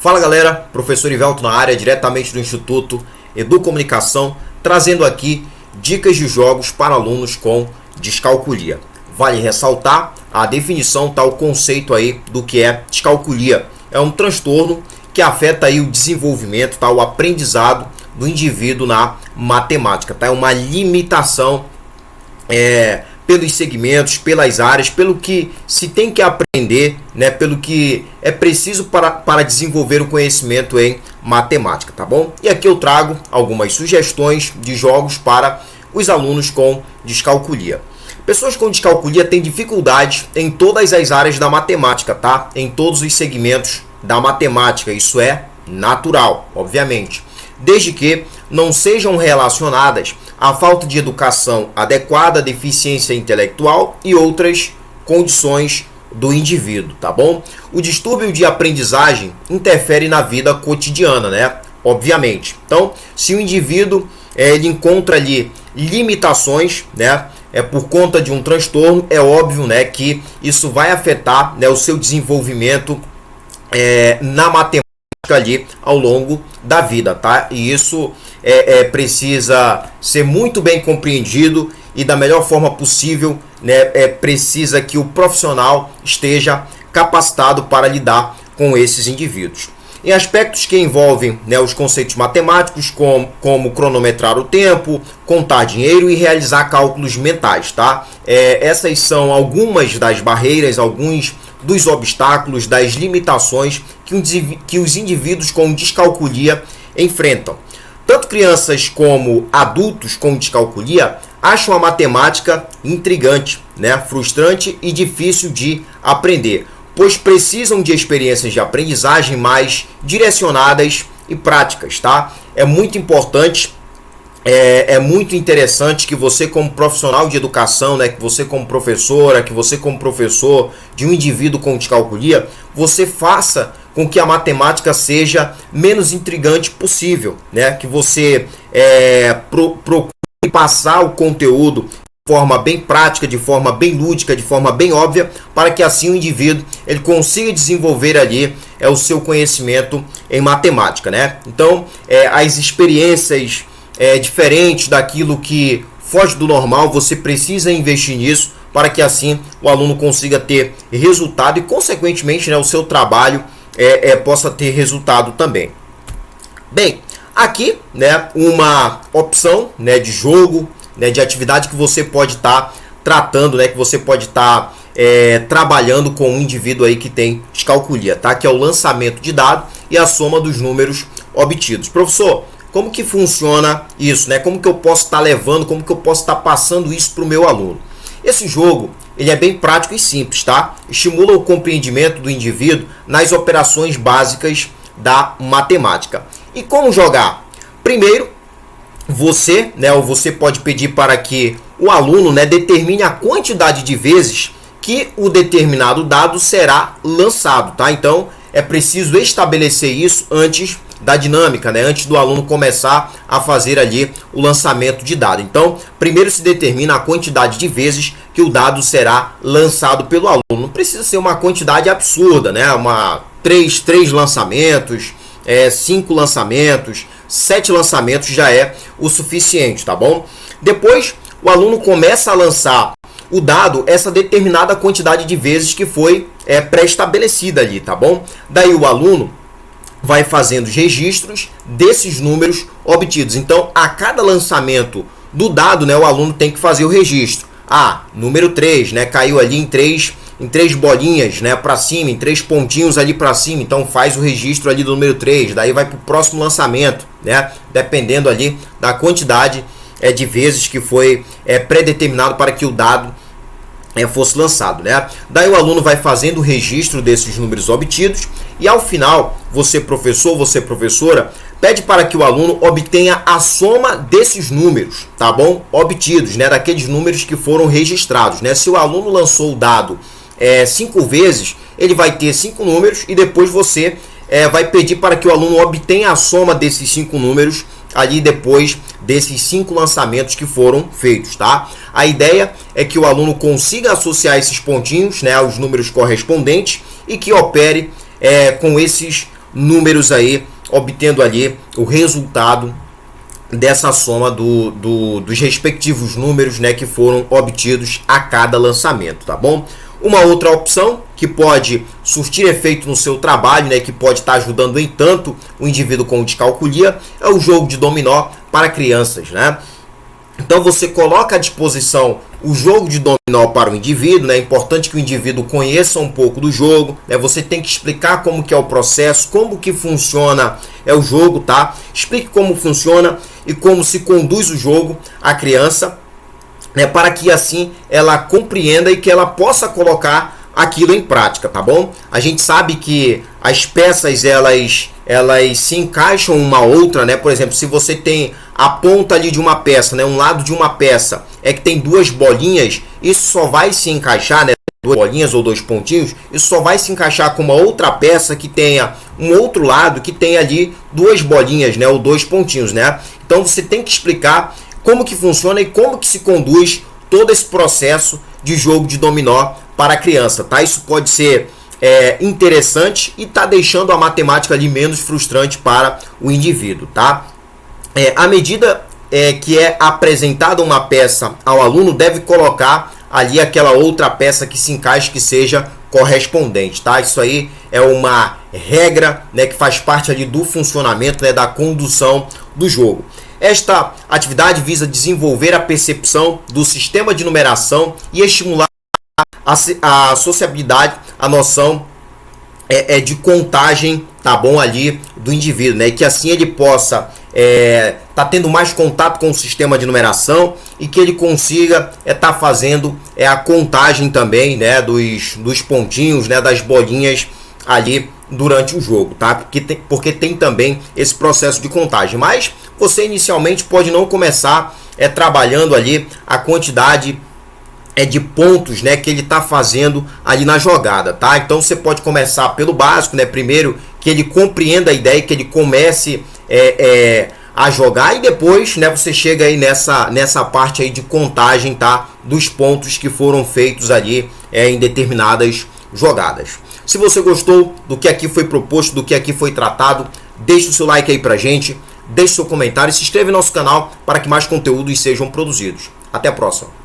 Fala galera, professor Ivelto na área, diretamente do Instituto Educomunicação, trazendo aqui dicas de jogos para alunos com descalculia. Vale ressaltar a definição, o conceito aí do que é descalculia. É um transtorno que afeta aí o desenvolvimento, o aprendizado do indivíduo na matemática. É uma limitação pelos segmentos, pelas áreas, pelo que se tem que aprender, pelo que é preciso para desenvolver o conhecimento em matemática, tá bom? E aqui eu trago algumas sugestões de jogos para os alunos com descalculia. Pessoas com descalculia têm dificuldades em todas as áreas da matemática, tá? Em todos os segmentos da matemática, isso é natural, obviamente, desde que não sejam relacionadas à falta de educação adequada, deficiência intelectual e outras condições do indivíduo, tá bom? O distúrbio de aprendizagem interfere na vida cotidiana, obviamente. Então, se o indivíduo ele encontra ali limitações, por conta de um transtorno, é óbvio, que isso vai afetar, o seu desenvolvimento na matemática ali ao longo da vida, tá? E isso precisa ser muito bem compreendido e da melhor forma possível, precisa que o profissional esteja capacitado para lidar com esses indivíduos. Em aspectos que envolvem os conceitos matemáticos, como cronometrar o tempo, contar dinheiro e realizar cálculos mentais, tá? Essas são algumas das barreiras, alguns dos obstáculos, das limitações que os indivíduos com descalculia enfrentam. Tanto crianças como adultos com descalculia acham a matemática intrigante, frustrante e difícil de aprender, pois precisam de experiências de aprendizagem mais direcionadas e práticas, tá? É muito importante, é muito interessante que você, como profissional de educação, que você como professora, que você como professor de um indivíduo com descalculia, você faça com que a matemática seja menos intrigante possível, que você procure passar o conteúdo de forma bem prática, de forma bem lúdica, de forma bem óbvia, para que assim o indivíduo ele consiga desenvolver ali o seu conhecimento em matemática, Então, as experiências diferentes daquilo que foge do normal, você precisa investir nisso para que assim o aluno consiga ter resultado e, consequentemente, o seu trabalho possa ter resultado também. Bem, aqui uma opção de jogo, de atividade que você pode estar tratando, que você pode estar trabalhando com um indivíduo aí que tem descalculia, tá? Que é o lançamento de dado e a soma dos números obtidos. Professor, como que funciona isso, Como que eu posso estar levando, como que eu posso estar passando isso para o meu aluno? Esse jogo ele é bem prático e simples, tá? Estimula o compreendimento do indivíduo nas operações básicas da matemática. E como jogar? Primeiro, você pode pedir para que o aluno determine a quantidade de vezes que o determinado dado será lançado, tá? Então, é preciso estabelecer isso antes da dinâmica, antes do aluno começar a fazer ali o lançamento de dado. Então, primeiro se determina a quantidade de vezes que o dado será lançado pelo aluno. Não precisa ser uma quantidade absurda, três lançamentos, 5 lançamentos, 7 lançamentos já é o suficiente, tá bom? Depois, o aluno começa a lançar o dado, essa determinada quantidade de vezes que foi pré-estabelecida ali, tá bom? Daí o aluno vai fazendo os registros desses números obtidos. Então, a cada lançamento do dado, o aluno tem que fazer o registro. Número 3, caiu ali em três bolinhas, para cima, em 3 pontinhos ali para cima. Então, faz o registro ali do número 3. Daí vai para o próximo lançamento, dependendo ali da quantidade de vezes que foi predeterminado para que o dado fosse lançado, Daí o aluno vai fazendo o registro desses números obtidos e ao final, você professor, você professora, pede para que o aluno obtenha a soma desses números, tá bom? Obtidos, daqueles números que foram registrados, Se o aluno lançou o dado 5 vezes, ele vai ter 5 números e depois você vai pedir para que o aluno obtenha a soma desses 5 números ali depois desses 5 lançamentos que foram feitos, tá? A ideia é que o aluno consiga associar esses pontinhos, aos números correspondentes e que opere com esses números aí, obtendo ali o resultado dessa soma dos respectivos números, né, que foram obtidos a cada lançamento, tá bom? Uma outra opção que pode surtir efeito no seu trabalho, né, que pode estar ajudando em tanto o indivíduo com descalculia, é o jogo de dominó para crianças, né? Então você coloca à disposição o jogo de dominó para o indivíduo, né? É importante que o indivíduo conheça um pouco do jogo, né? Você tem que explicar como que é o processo, como que funciona o jogo, tá? Explique como funciona e como se conduz o jogo à criança, né? Para que assim ela compreenda e que ela possa colocar aquilo em prática, tá bom? A gente sabe que as peças elas se encaixam uma outra, né? Por exemplo, se você tem a ponta ali de uma peça, né? Um lado de uma peça é que tem duas bolinhas, isso só vai se encaixar, né? Duas bolinhas ou dois pontinhos, isso só vai se encaixar com uma outra peça que tenha um outro lado que tenha ali duas bolinhas, né? Ou dois pontinhos, né? Então você tem que explicar como que funciona e como que se conduz todo esse processo de jogo de dominó para a criança, tá? Isso pode ser interessante e tá deixando a matemática ali menos frustrante para o indivíduo, tá? À medida que é apresentada uma peça ao aluno, deve colocar ali aquela outra peça que se encaixe, que seja correspondente, tá? Isso aí é uma regra, né, que faz parte ali do funcionamento, né, da condução do jogo. Esta atividade visa desenvolver a percepção do sistema de numeração e estimular a sociabilidade, a noção de contagem, tá bom, ali do indivíduo, né? E que assim ele possa tá tendo mais contato com o sistema de numeração e que ele consiga tá fazendo a contagem também, né, dos pontinhos, né, das bolinhas ali durante o jogo, tá? Porque tem também esse processo de contagem, mas você inicialmente pode não começar trabalhando ali a quantidade de pontos, né, que ele está fazendo ali na jogada, tá? Então você pode começar pelo básico, né? Primeiro que ele compreenda a ideia, que ele comece a jogar, e depois, né, você chega aí nessa parte aí de contagem, tá? Dos pontos que foram feitos ali em determinadas jogadas. Se você gostou do que aqui foi proposto, do que aqui foi tratado, deixe o seu like aí pra gente, deixe seu comentário e se inscreva no nosso canal para que mais conteúdos sejam produzidos. Até a próxima.